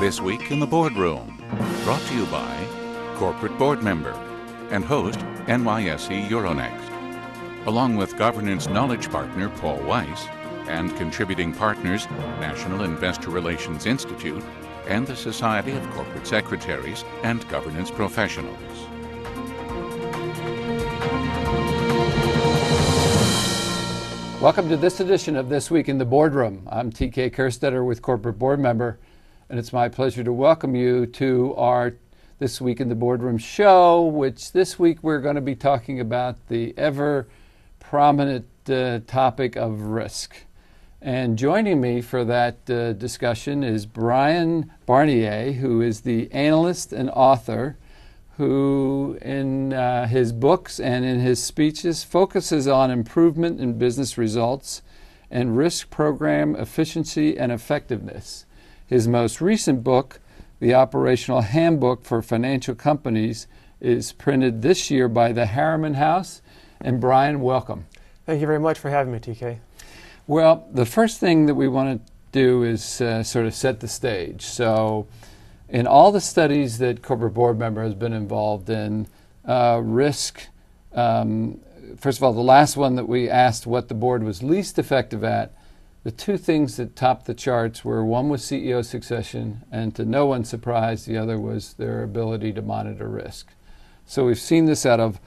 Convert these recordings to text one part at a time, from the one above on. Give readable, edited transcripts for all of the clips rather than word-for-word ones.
This Week in the Boardroom, brought to you by corporate board member and host NYSE Euronext, along with governance knowledge partner Paul Weiss and contributing partners National Investor Relations Institute and the Society of Corporate Secretaries and Governance Professionals. Welcome to this edition of This Week in the Boardroom. I'm TK Kerstetter with Corporate Board Member, and it's my pleasure to welcome you to our This Week in the Boardroom show, which this week we're going to be talking about the ever prominent topic of risk. And joining me for that discussion is Barnier, who is the analyst and author who in his books and in his speeches focuses on improvement in business results and risk program efficiency and effectiveness. His most recent book, The Operational Handbook for Financial Companies, is printed this year by the Harriman House. And Brian, welcome. Thank you very much for having me, TK. Well, the first thing that we want to do is sort of set the stage. So in all the studies that Corporate Board Member has been involved in, risk, first of all, the last one that we asked what the board was least effective at, the two things that topped the charts were one was CEO succession, and to no one's surprise, the other was their ability to monitor risk. So we've seen this out of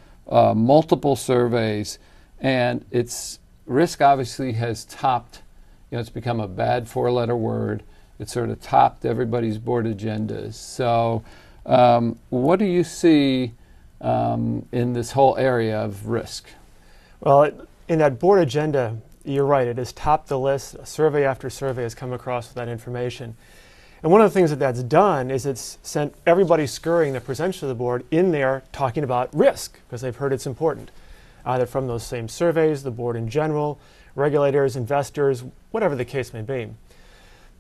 multiple surveys, and risk obviously has topped, it's become a bad four-letter word. It sort of topped everybody's board agendas. So what do you see in this whole area of risk? Well, in that board agenda, you're right, it has topped the list. Survey after survey has come across with that information. And one of the things that's done is it's sent everybody scurrying that presents to the board in there talking about risk because they've heard it's important, either from those same surveys, the board in general, regulators, investors, whatever the case may be.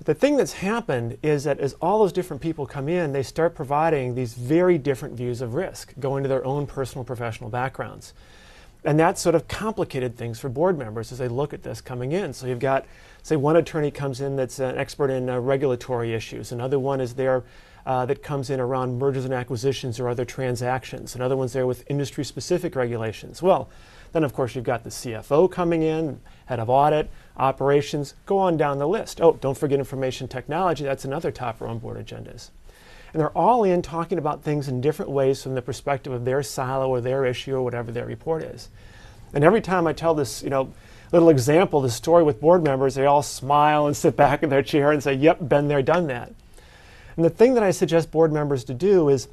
The thing that's happened is that as all those different people come in, they start providing these very different views of risk, going to their own personal professional backgrounds. And that sort of complicated things for board members as they look at this coming in. So you've got, say, one attorney comes in that's an expert in regulatory issues. Another one is there that comes in around mergers and acquisitions or other transactions. Another one's there with industry-specific regulations. Well, then, of course, you've got the CFO coming in, head of audit, operations, go on down the list. Oh, don't forget information technology. That's another topper on board agendas. And they're all in talking about things in different ways from the perspective of their silo or their issue or whatever their report is. And every time I tell this, little example, this story with board members, they all smile and sit back in their chair and say, yep, been there, done that. And the thing that I suggest board members to do is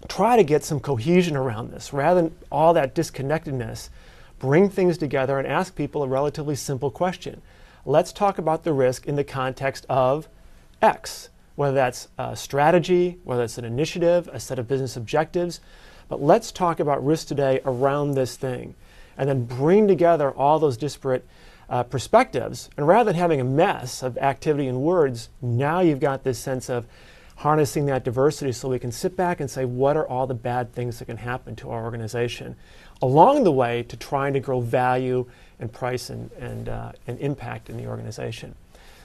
try to get some cohesion around this. Rather than all that disconnectedness, bring things together and ask people a relatively simple question. Let's talk about the risk in the context of X, whether that's a strategy, whether it's an initiative, a set of business objectives. But let's talk about risk today around this thing. And then bring together all those disparate perspectives. And rather than having a mess of activity and words, now you've got this sense of harnessing that diversity so we can sit back and say, what are all the bad things that can happen to our organization along the way to trying to grow value and price and impact in the organization.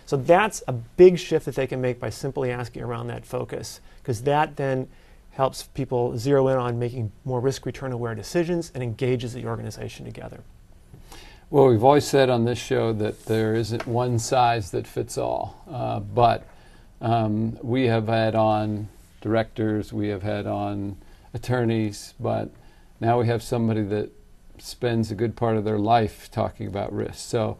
So that's a big shift that they can make by simply asking around that focus, because that then helps people zero in on making more risk return aware decisions and engages the organization together. Well, we've always said on this show that there isn't one size that fits all, but we have had on directors, we have had on attorneys, but now we have somebody that spends a good part of their life talking about risk. So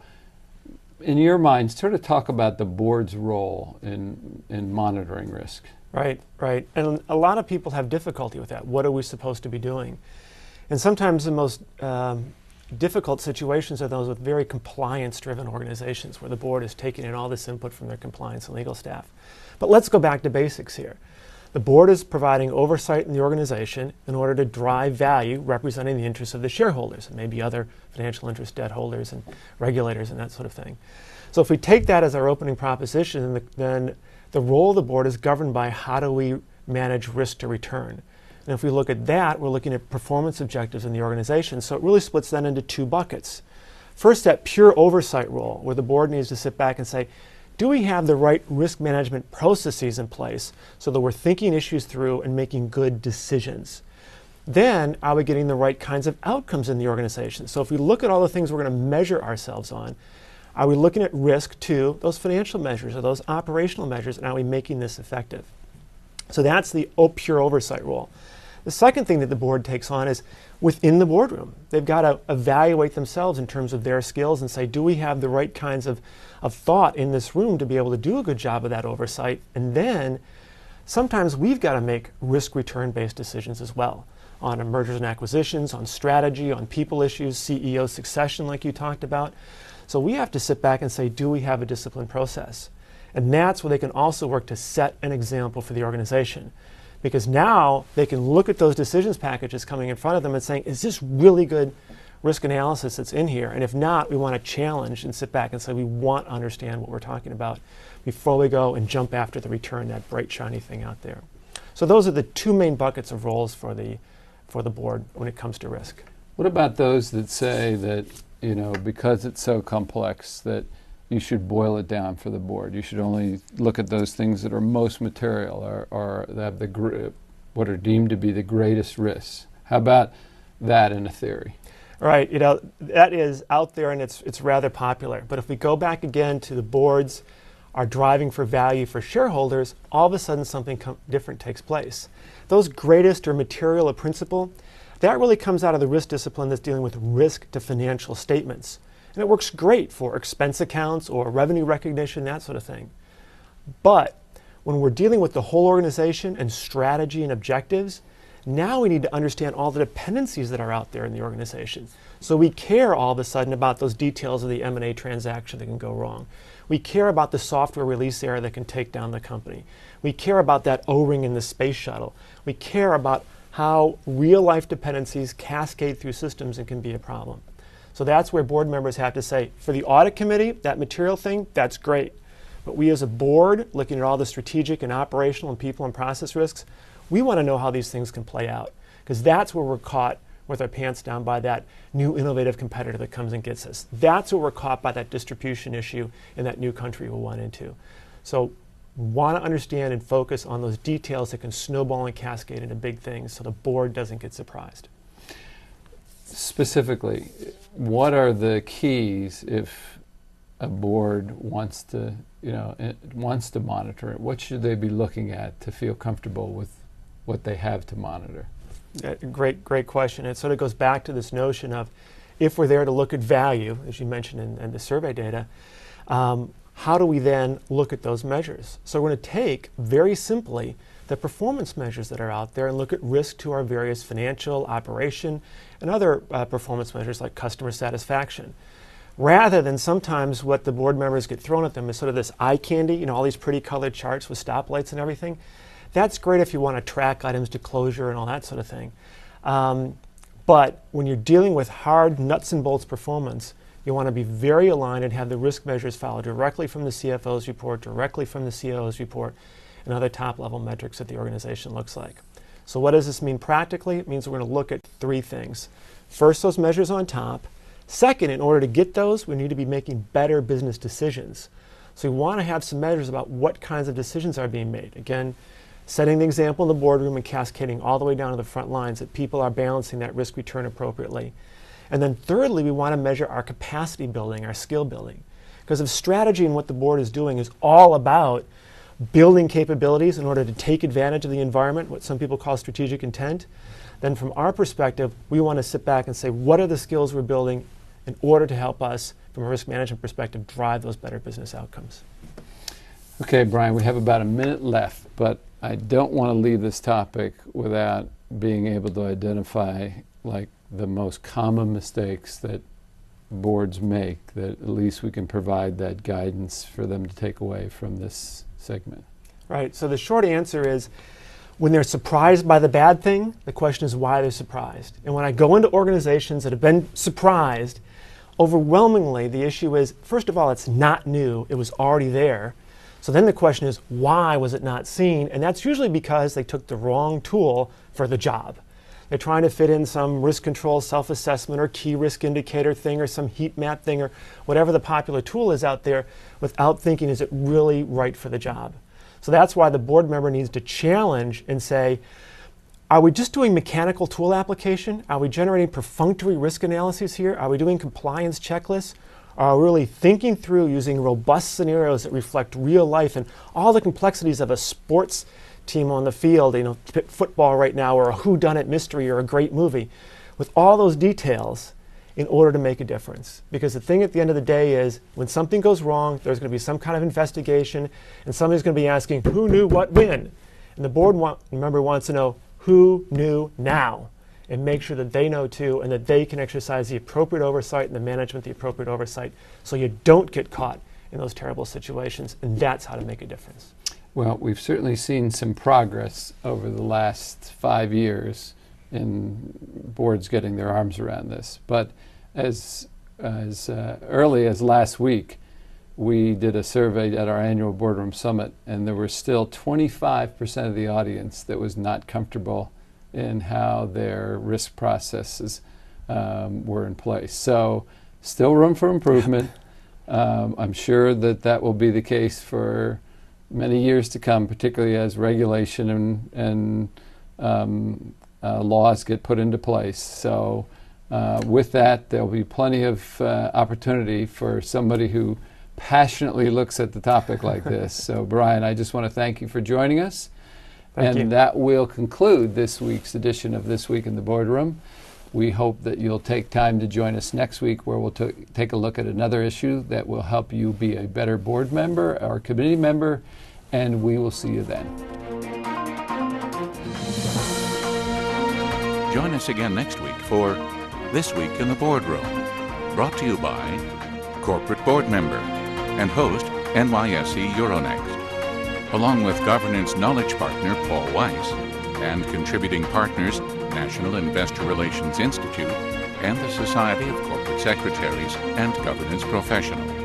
in your mind, sort of talk about the board's role in monitoring risk. Right. And a lot of people have difficulty with that. What are we supposed to be doing? And sometimes the most difficult situations are those with very compliance-driven organizations where the board is taking in all this input from their compliance and legal staff. But let's go back to basics here. The board is providing oversight in the organization in order to drive value representing the interests of the shareholders and maybe other financial interest debt holders and regulators and that sort of thing. So if we take that as our opening proposition, then the role of the board is governed by how do we manage risk to return. And if we look at that, we're looking at performance objectives in the organization. So it really splits that into two buckets. First, that pure oversight role where the board needs to sit back and say, do we have the right risk management processes in place so that we're thinking issues through and making good decisions? Then, are we getting the right kinds of outcomes in the organization? So if we look at all the things we're going to measure ourselves on, are we looking at risk to those financial measures or those operational measures, and are we making this effective? So that's the pure oversight role. The second thing that the board takes on is within the boardroom. They've got to evaluate themselves in terms of their skills and say, do we have the right kinds of thought in this room to be able to do a good job of that oversight? And then sometimes we've got to make risk-return based decisions as well on mergers and acquisitions, on strategy, on people issues, CEO succession like you talked about. So we have to sit back and say, do we have a disciplined process? And that's where they can also work to set an example for the organization. Because now they can look at those decisions packages coming in front of them and saying, is this really good risk analysis that's in here? And if not, we want to challenge and sit back and say, we want to understand what we're talking about before we go and jump after the return, that bright, shiny thing out there. So those are the two main buckets of roles for the board when it comes to risk. What about those that say that, because it's so complex that you should boil it down for the board? You should only look at those things that are most material or that have what are deemed to be the greatest risks. How about that in a theory? Right, that is out there and it's rather popular. But if we go back again to the boards are driving for value for shareholders, all of a sudden something different takes place. Those greatest or material or principle, that really comes out of the risk discipline that's dealing with risk to financial statements. And it works great for expense accounts or revenue recognition, that sort of thing. But when we're dealing with the whole organization and strategy and objectives, now we need to understand all the dependencies that are out there in the organization. So we care all of a sudden about those details of the M&A transaction that can go wrong. We care about the software release error that can take down the company. We care about that O-ring in the space shuttle. We care about how real-life dependencies cascade through systems and can be a problem. So that's where board members have to say, for the audit committee, that material thing, that's great. But we as a board, looking at all the strategic and operational and people and process risks, we want to know how these things can play out. Because that's where we're caught with our pants down by that new innovative competitor that comes and gets us. That's where we're caught by that distribution issue in that new country we'll run into. So we want to understand and focus on those details that can snowball and cascade into big things so the board doesn't get surprised. Specifically, what are the keys if a board wants to monitor it? What should they be looking at to feel comfortable with what they have to monitor? Great question. It sort of goes back to this notion of if we're there to look at value, as you mentioned in the survey data, how do we then look at those measures? So we're going to take, very simply, the performance measures that are out there and look at risk to our various financial, operation, and other performance measures like customer satisfaction. Rather than sometimes what the board members get thrown at them is sort of this eye candy, all these pretty colored charts with stoplights and everything. That's great if you want to track items to closure and all that sort of thing. But when you're dealing with hard nuts and bolts performance, you want to be very aligned and have the risk measures follow directly from the CFO's report, directly from the COO's report, and other top-level metrics that the organization looks like. So what does this mean practically? It means we're going to look at three things. First, those measures on top. Second, in order to get those, we need to be making better business decisions. So we want to have some measures about what kinds of decisions are being made. Again, setting the example in the boardroom and cascading all the way down to the front lines that people are balancing that risk return appropriately. And then thirdly, we want to measure our capacity building, our skill building. Because if strategy and what the board is doing is all about building capabilities in order to take advantage of the environment, what some people call strategic intent, then from our perspective, we want to sit back and say, what are the skills we're building in order to help us, from a risk management perspective, drive those better business outcomes? Okay, Brian, we have about a minute left, but I don't want to leave this topic without being able to identify the most common mistakes that boards make, that at least we can provide that guidance for them to take away from this segment. Right, so the short answer is when they're surprised by the bad thing, the question is why they're surprised. And when I go into organizations that have been surprised, overwhelmingly the issue is, first of all, it's not new, it was already there. So then the question is, why was it not seen? And that's usually because they took the wrong tool for the job. They're trying to fit in some risk control self-assessment or key risk indicator thing or some heat map thing or whatever the popular tool is out there without thinking, is it really right for the job? So that's why the board member needs to challenge and say, are we just doing mechanical tool application? Are we generating perfunctory risk analyses here? Are we doing compliance checklists? Are we really thinking through using robust scenarios that reflect real life and all the complexities of a sports team on the field, football right now, or a whodunit mystery or a great movie, with all those details in order to make a difference? Because the thing at the end of the day is, when something goes wrong, there's going to be some kind of investigation, and somebody's going to be asking, who knew what when? And the board member wants to know who knew now, and make sure that they know too, and that they can exercise the appropriate oversight and the management the appropriate oversight, so you don't get caught in those terrible situations. And that's how to make a difference. Well, we've certainly seen some progress over the last 5 years in boards getting their arms around this. But as early as last week, we did a survey at our annual Boardroom Summit, and there were still 25% of the audience that was not comfortable in how their risk processes were in place. So still room for improvement. I'm sure that will be the case for many years to come, particularly as regulation and laws get put into place. So with that, there'll be plenty of opportunity for somebody who passionately looks at the topic like this. So Brian, I just want to thank you for joining us. Thank you. That will conclude this week's edition of This Week in the Boardroom. We hope that you'll take time to join us next week, where we'll take a look at another issue that will help you be a better board member or committee member, and we will see you then. Join us again next week for This Week in the Boardroom, brought to you by corporate board member and host NYSE Euronext, along with governance knowledge partner Paul Weiss and contributing partners National Investor Relations Institute and the Society of Corporate Secretaries and Governance Professionals.